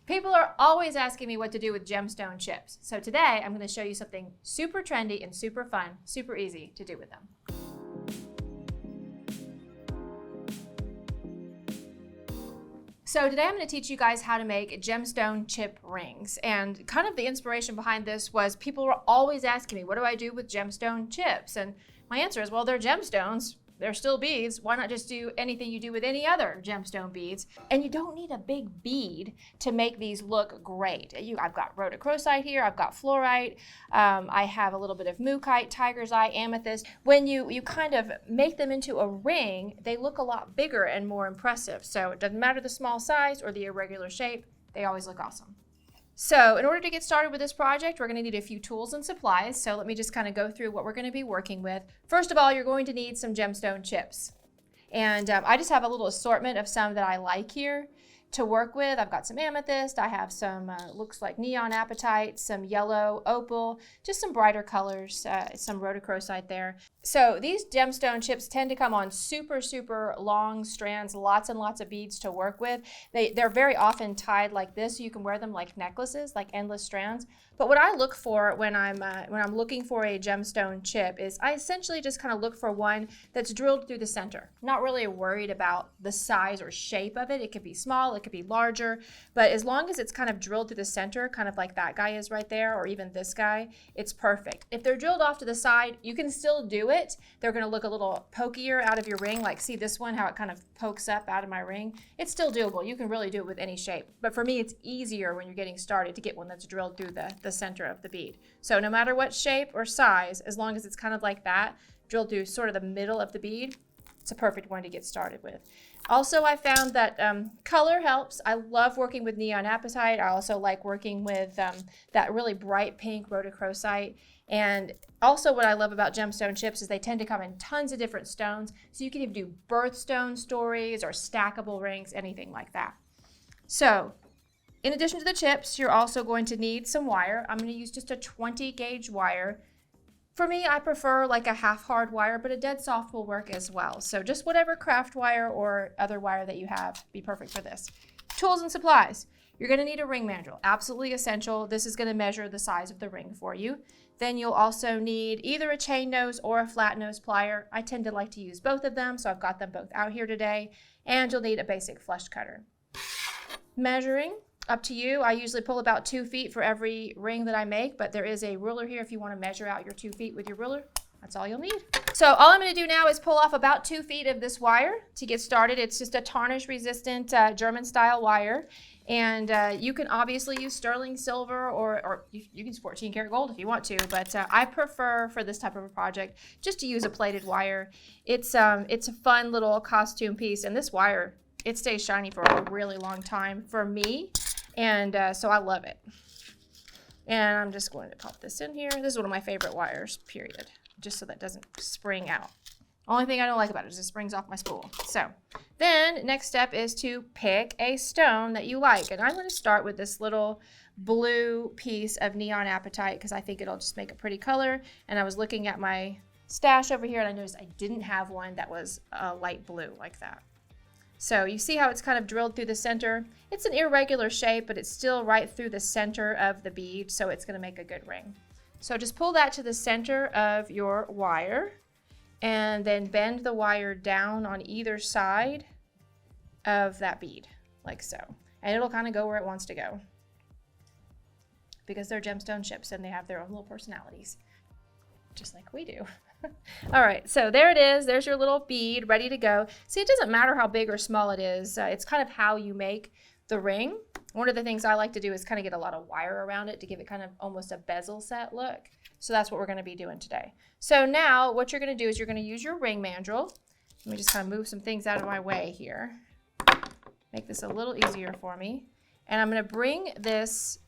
People are always asking me what to do with gemstone chips. So today I'm going to show you something super trendy and super fun, super easy to do with them. So today I'm going to teach you guys how to make gemstone chip rings. And kind of the inspiration behind this was people were always asking me, what do I do with gemstone chips? And my answer is, well, they're gemstones. They're still beads. Why not just do anything you do with any other gemstone beads? And you don't need a big bead to make these look great. I've got rhodochrosite here. I've got fluorite. I have a little bit of mookaite, tiger's eye, amethyst. When you kind of make them into a ring, they look a lot bigger and more impressive. So it doesn't matter the small size or the irregular shape. They always look awesome. So in order to get started with this project, we're going to need a few tools and supplies. So let me just kind of go through what we're going to be working with. First of all, you're going to need some gemstone chips. And I just have a little assortment of some that I like here to work with. I've got some amethyst, I have some looks like neon apatite, some yellow opal, just some brighter colors, some rhodochrosite there. So these gemstone chips tend to come on super, super long strands, lots and lots of beads to work with. They're very often tied like this, so you can wear them like necklaces, like endless strands. But what I look for when I'm looking for a gemstone chip is I essentially just kind of look for one that's drilled through the center. Not really worried about the size or shape of it. It could be small, it could be larger, but as long as it's kind of drilled through the center, kind of like that guy is right there, or even this guy, it's perfect. If they're drilled off to the side, you can still do it. They're going to look a little pokier out of your ring, like see this one, how it kind of pokes up out of my ring. It's still doable. You can really do it with any shape. But for me, it's easier when you're getting started to get one that's drilled through the center of the bead. So no matter what shape or size, as long as it's kind of like that, drilled through sort of the middle of the bead, it's a perfect one to get started with. Also, I found that color helps. I love working with neon apatite. I also like working with that really bright pink rhodochrosite. And also what I love about gemstone chips is they tend to come in tons of different stones. So you can even do birthstone stories or stackable rings, anything like that. So in addition to the chips, you're also going to need some wire. I'm going to use just a 20 gauge wire. For me, I prefer like a half hard wire, but a dead soft will work as well. So just whatever craft wire or other wire that you have, be perfect for this. Tools and supplies. You're going to need a ring mandrel, absolutely essential. This is going to measure the size of the ring for you. Then you'll also need either a chain nose or a flat nose plier. I tend to like to use both of them, so I've got them both out here today. And you'll need a basic flush cutter. Measuring. Up to you. I usually pull about 2 feet for every ring that I make, but there is a ruler here if you want to measure out your 2 feet with your ruler. That's all you'll need. So all I'm going to do now is pull off about 2 feet of this wire to get started. It's just a tarnish resistant German style wire. And you can obviously use sterling silver or you can use 14 karat gold if you want to, but I prefer for this type of a project just to use a plated wire. It's a fun little costume piece, and this wire, it stays shiny for a really long time for me. And so I love it. And I'm just going to pop this in here. This is one of my favorite wires, period. Just so that doesn't spring out. Only thing I don't like about it is it springs off my spool. So then next step is to pick a stone that you like. And I'm going to start with this little blue piece of neon apatite because I think it'll just make a pretty color. And I was looking at my stash over here and I noticed I didn't have one that was light blue like that. So you see how it's kind of drilled through the center. It's an irregular shape, but it's still right through the center of the bead, so it's going to make a good ring. So just pull that to the center of your wire and then bend the wire down on either side of that bead, like so. And it'll kind of go where it wants to go because they're gemstone chips and they have their own little personalities, just like we do. All right, so there it is. There's your little bead ready to go. See, it doesn't matter how big or small it is. It's kind of how you make the ring. One of the things I like to do is kind of get a lot of wire around it to give it kind of almost a bezel set look. So that's what we're going to be doing today. So now what you're going to do is you're going to use your ring mandrel. Let me just kind of move some things out of my way here. Make this a little easier for me. And I'm going to bring this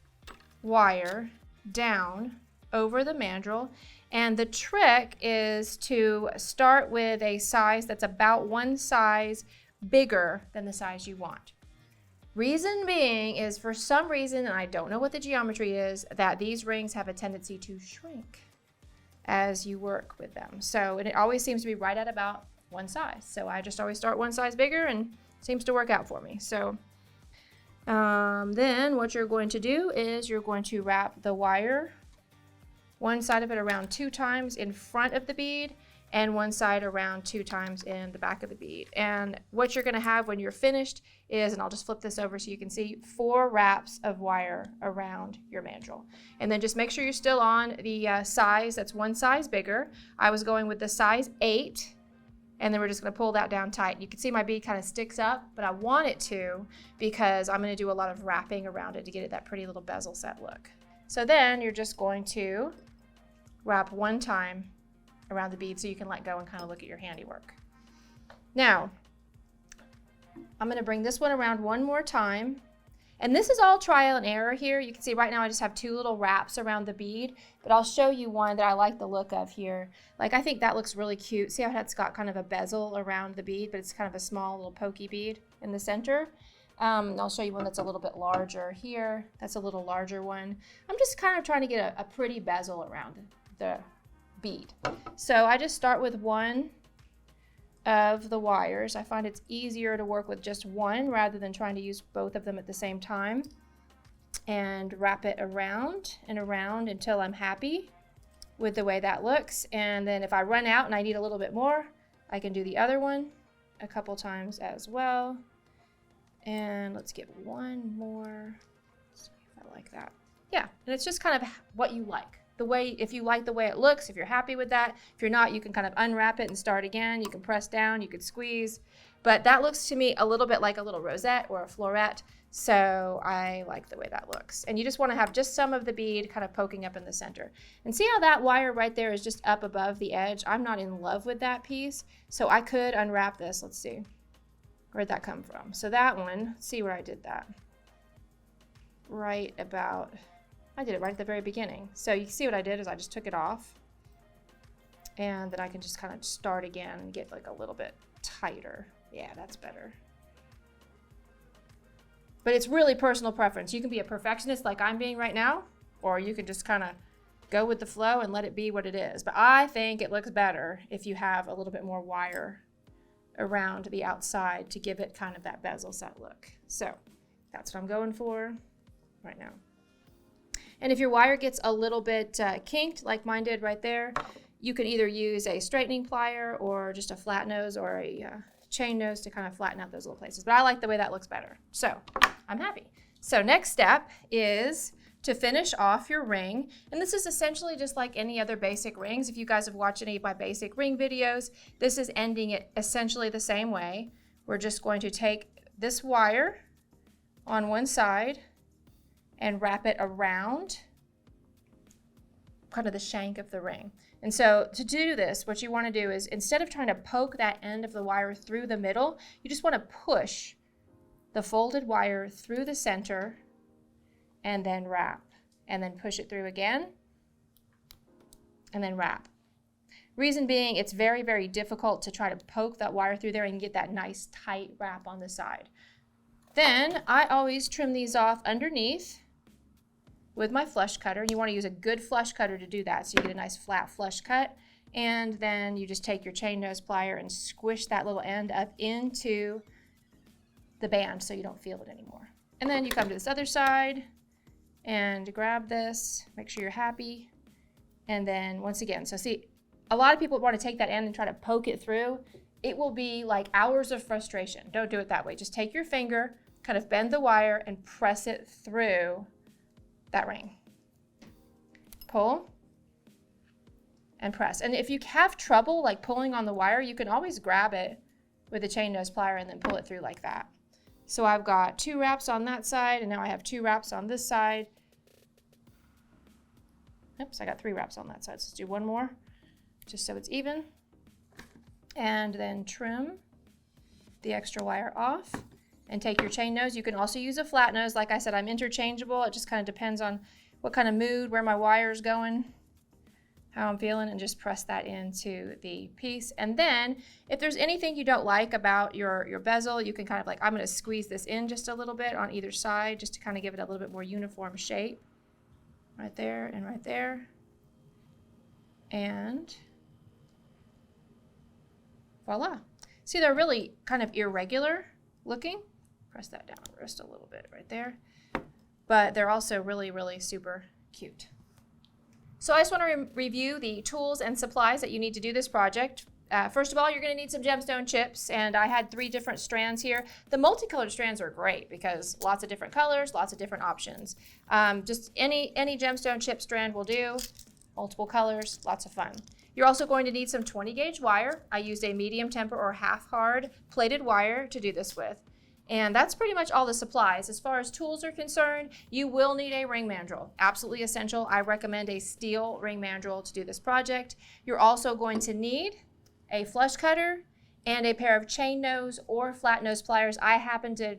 wire down over the mandrel. And the trick is to start with a size that's about one size bigger than the size you want. Reason being is for some reason, and I don't know what the geometry is, that these rings have a tendency to shrink as you work with them. So and it always seems to be right at about one size. So I just always start one size bigger and it seems to work out for me. So Then what you're going to do is you're going to wrap the wire, one side of it around 2 times in front of the bead and one side around 2 times in the back of the bead. And what you're going to have when you're finished is, and I'll just flip this over so you can see, 4 wraps of wire around your mandrel. And then just make sure you're still on the size that's 1 size bigger. I was going with the size 8. And then we're just going to pull that down tight. You can see my bead kind of sticks up, but I want it to because I'm going to do a lot of wrapping around it to get it that pretty little bezel set look. So then you're just going to wrap 1 time around the bead so you can let go and kind of look at your handiwork. Now, I'm going to bring this one around 1 more time. And this is all trial and error here. You can see right now I just have 2 little wraps around the bead, but I'll show you one that I like the look of here. Like, I think that looks really cute. See how it's got kind of a bezel around the bead, but it's kind of a small little pokey bead in the center. I'll show you one that's a little bit larger here. That's a little larger one. I'm just kind of trying to get a pretty bezel around the bead. So I just start with 1 of the wires. I find it's easier to work with just 1 rather than trying to use both of them at the same time, and wrap it around and around until I'm happy with the way that looks. And then if I run out and I need a little bit more, I can do the other one a couple times as well. And let's get 1 more. Let's see if I like that. Yeah, and it's just kind of what you like. The way, if you like the way it looks, if you're happy with that. If you're not, you can kind of unwrap it and start again. You can press down, you could squeeze. But that looks to me a little bit like a little rosette or a floret. So I like the way that looks. And you just want to have just some of the bead kind of poking up in the center. And see how that wire right there is just up above the edge? I'm not in love with that piece. So I could unwrap this. Let's see. Where'd that come from? So that one, let's see where I did that. Right about... I did it right at the very beginning. So you see what I did is I just took it off, and then I can just kind of start again and get like a little bit tighter. Yeah, that's better. But it's really personal preference. You can be a perfectionist like I'm being right now, or you can just kind of go with the flow and let it be what it is. But I think it looks better if you have a little bit more wire around the outside to give it kind of that bezel set look. So that's what I'm going for right now. And if your wire gets a little bit kinked, like mine did right there, you can either use a straightening plier or just a flat nose or a chain nose to kind of flatten out those little places. But I like the way that looks better. So I'm happy. So next step is to finish off your ring. And this is essentially just like any other basic rings. If you guys have watched any of my basic ring videos, this is ending it essentially the same way. We're just going to take this wire on one side and wrap it around kind of the shank of the ring. And so to do this, what you want to do is, instead of trying to poke that end of the wire through the middle, you just want to push the folded wire through the center and then wrap, and then push it through again and then wrap. Reason being, it's very, very difficult to try to poke that wire through there and get that nice tight wrap on the side. Then I always trim these off underneath with my flush cutter. You want to use a good flush cutter to do that, so you get a nice flat flush cut. And then you just take your chain nose plier and squish that little end up into the band so you don't feel it anymore. And then you come to this other side and grab this, make sure you're happy. And then once again, so see, a lot of people want to take that end and try to poke it through. It will be like hours of frustration. Don't do it that way. Just take your finger, kind of bend the wire and press it through that ring. Pull and press. And if you have trouble like pulling on the wire, you can always grab it with a chain nose plier and then pull it through like that. So I've got 2 wraps on that side, and now I have 2 wraps on this side. Oops, I got 3 wraps on that side. So let's do 1 more just so it's even. And then trim the extra wire off. And take your chain nose. You can also use a flat nose. Like I said, I'm interchangeable. It just kind of depends on what kind of mood, where my wire is going, how I'm feeling, and just press that into the piece. And then if there's anything you don't like about your bezel, you can kind of like, I'm going to squeeze this in just a little bit on either side just to kind of give it a little bit more uniform shape. Right there and right there. And voila. See, they're really kind of irregular looking Press that down just a little bit right there. But they're also really, really super cute. So I just want to review the tools and supplies that you need to do this project. First of all, you're going to need some gemstone chips, and I had 3 different strands here. The multicolored strands are great because lots of different colors, lots of different options. Just any gemstone chip strand will do, multiple colors, lots of fun. You're also going to need some 20 gauge wire. I used a medium temper or half hard plated wire to do this with. And that's pretty much all the supplies. As far as tools are concerned, you will need a ring mandrel. Absolutely essential. I recommend a steel ring mandrel to do this project. You're also going to need a flush cutter and a pair of chain nose or flat nose pliers. I happen to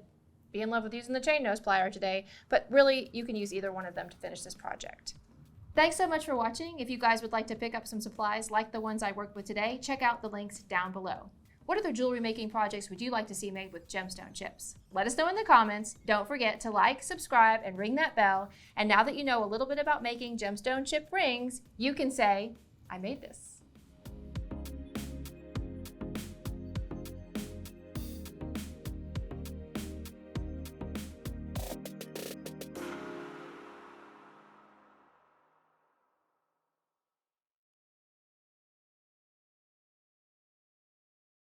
be in love with using the chain nose plier today, but really you can use either one of them to finish this project. Thanks so much for watching. If you guys would like to pick up some supplies like the ones I worked with today, check out the links down below. What other jewelry making projects would you like to see made with gemstone chips? Let us know in the comments. Don't forget to like, subscribe, and ring that bell. And now that you know a little bit about making gemstone chip rings, you can say, I made this.